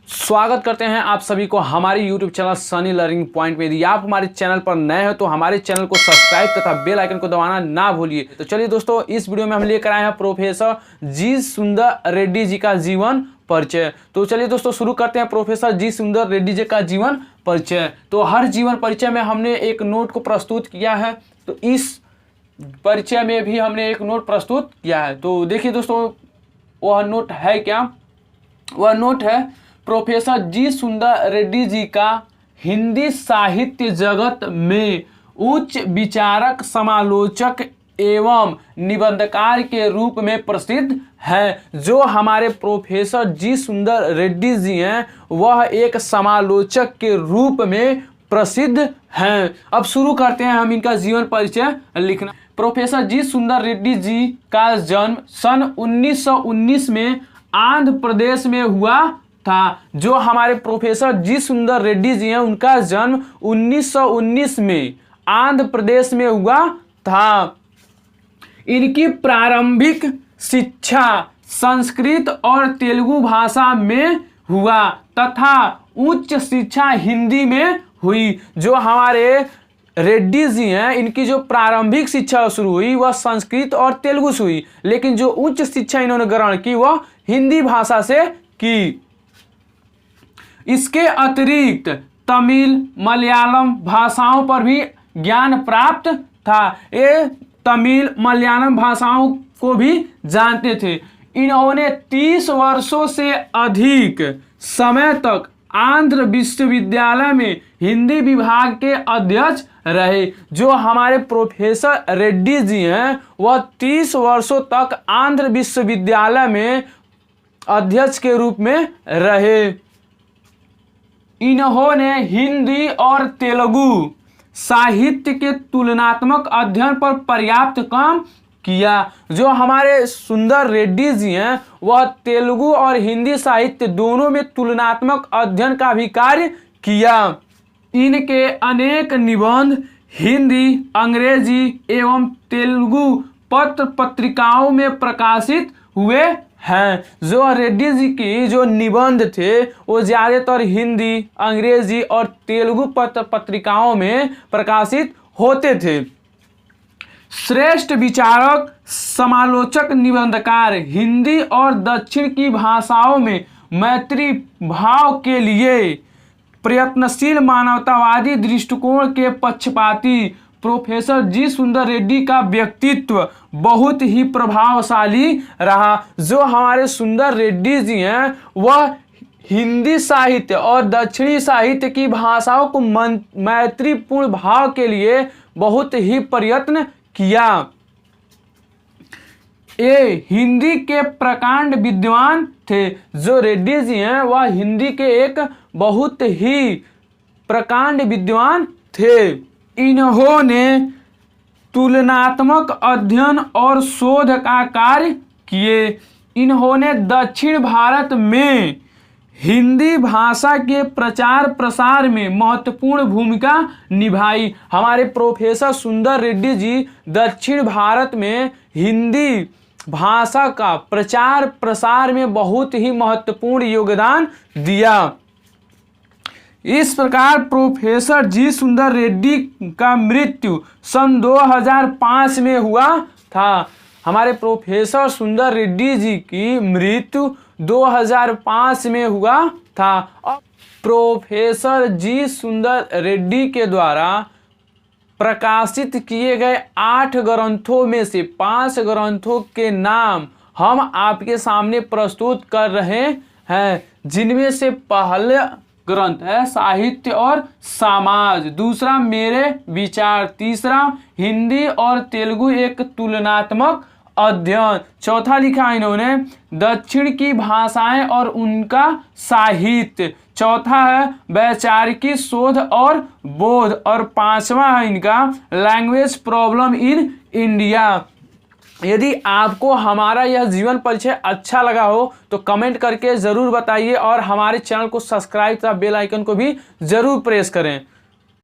स्वागत करते हैं आप सभी को हमारे YouTube channel Sunny learning point में। यदि आप हमारे चैनल पर नए हो तो हमारे चैनल को सब्सक्राइब तथा बेल आइकन को दबाना ना भूलिए। तो चलिए दोस्तों, इस वीडियो में हम लेकर आए हैं प्रोफेसर जी सुंदर रेड्डी जी का जीवन परिचय। तो चलिए दोस्तों शुरू करते हैं प्रोफेसर जी सुंदर रेड्डी जी का जीवन परिचय। तो हर जीवन परिचय में हमने एक नोट को प्रस्तुत किया है, तो इस परिचय में भी हमने एक नोट प्रस्तुत किया है। तो देखिए दोस्तों, वह नोट है क्या? वह नोट है प्रोफेसर जी सुंदर रेड्डी जी का हिंदी साहित्य जगत में उच्च विचारक, समालोचक एवं निबंधकार के रूप में प्रसिद्ध है। जो हमारे प्रोफेसर जी सुंदर रेड्डी जी हैं वह एक समालोचक के रूप में प्रसिद्ध हैं। अब शुरू करते हैं हम इनका जीवन परिचय लिखना। प्रोफेसर जी सुंदर रेड्डी जी का जन्म सन 1919 में आंध्र प्रदेश में हुआ था। जो हमारे प्रोफेसर जी सुंदर रेड्डी जी हैं उनका जन्म 1919 में आंध्र प्रदेश में हुआ था। इनकी प्रारंभिक शिक्षा संस्कृत और तेलुगु भाषा में हुआ तथा उच्च शिक्षा हिंदी में हुई। जो हमारे रेड्डी जी हैं इनकी जो प्रारंभिक शिक्षा शुरू हुई वह संस्कृत और तेलुगु से हुई, लेकिन जो उच्च शिक्षा इन्होंने ग्रहण की वह हिंदी भाषा से की। इसके अतिरिक्त तमिल, मलयालम भाषाओं पर भी ज्ञान प्राप्त था। ये तमिल, मलयालम भाषाओं को भी जानते थे। इन्होंने 30 वर्षों से अधिक समय तक आंध्र विश्वविद्यालय में हिंदी विभाग के अध्यक्ष रहे। जो हमारे प्रोफेसर रेड्डी जी हैं वह 30 वर्षों तक आंध्र विश्वविद्यालय में अध्यक्ष के रूप में रहे। इन्होंने हिंदी और तेलुगु साहित्य के तुलनात्मक अध्ययन पर पर्याप्त काम किया। जो हमारे सुंदर रेड्डी जी हैं वह तेलुगु और हिंदी साहित्य दोनों में तुलनात्मक अध्ययन का भी कार्य किया। इनके अनेक निबंध हिंदी, अंग्रेजी एवं तेलुगु पत्र पत्रिकाओं में प्रकाशित हुए हैं। जो रेड्डी जी की जो निबंध थे वो ज़्यादातर हिंदी, अंग्रेजी और तेलुगु पत्र पत्रिकाओं में प्रकाशित होते थे। श्रेष्ठ विचारक, समालोचक, निबंधकार, हिंदी और दक्षिण की भाषाओं में मैत्री भाव के लिए प्रयत्नशील, मानवतावादी दृष्टिकोण के पक्षपाती प्रोफेसर जी सुंदर रेड्डी का व्यक्तित्व बहुत ही प्रभावशाली रहा। जो हमारे सुंदर रेड्डी जी हैं वह हिंदी साहित्य और दक्षिणी साहित्य की भाषाओं को मैत्रीपूर्ण भाव के लिए बहुत ही प्रयत्न किया। ये हिंदी के प्रकांड विद्वान थे। जो रेड्डी जी हैं वह हिंदी के एक बहुत ही प्रकांड विद्वान थे। इन्होंने तुलनात्मक अध्ययन और शोध का कार्य किए। इन्होंने दक्षिण भारत में हिंदी भाषा के प्रचार प्रसार में महत्वपूर्ण भूमिका निभाई। हमारे प्रोफेसर सुंदर रेड्डी जी दक्षिण भारत में हिंदी भाषा का प्रचार प्रसार में बहुत ही महत्वपूर्ण योगदान दिया। इस प्रकार प्रोफेसर जी सुंदर रेड्डी का मृत्यु सन 2005 में हुआ था। हमारे प्रोफेसर सुंदर रेड्डी जी की मृत्यु 2005 में हुआ था। और प्रोफेसर जी सुंदर रेड्डी के द्वारा प्रकाशित किए गए 8 ग्रंथों में से 5 ग्रंथों के नाम हम आपके सामने प्रस्तुत कर रहे हैं, जिनमें से पहले ग्रंथ है साहित्य और समाज, दूसरा मेरे विचार, तीसरा हिंदी और तेलुगु एक तुलनात्मक अध्ययन, चौथा लिखा इन्होंने दक्षिण की भाषाएं और उनका साहित्य, चौथा है वैचारिकी शोध और बोध, और पांचवा है इनका लैंग्वेज प्रॉब्लम इन इंडिया। यदि आपको हमारा यह जीवन परिचय अच्छा लगा हो तो कमेंट करके ज़रूर बताइए और हमारे चैनल को सब्सक्राइब तथा बेल आइकन को भी ज़रूर प्रेस करें।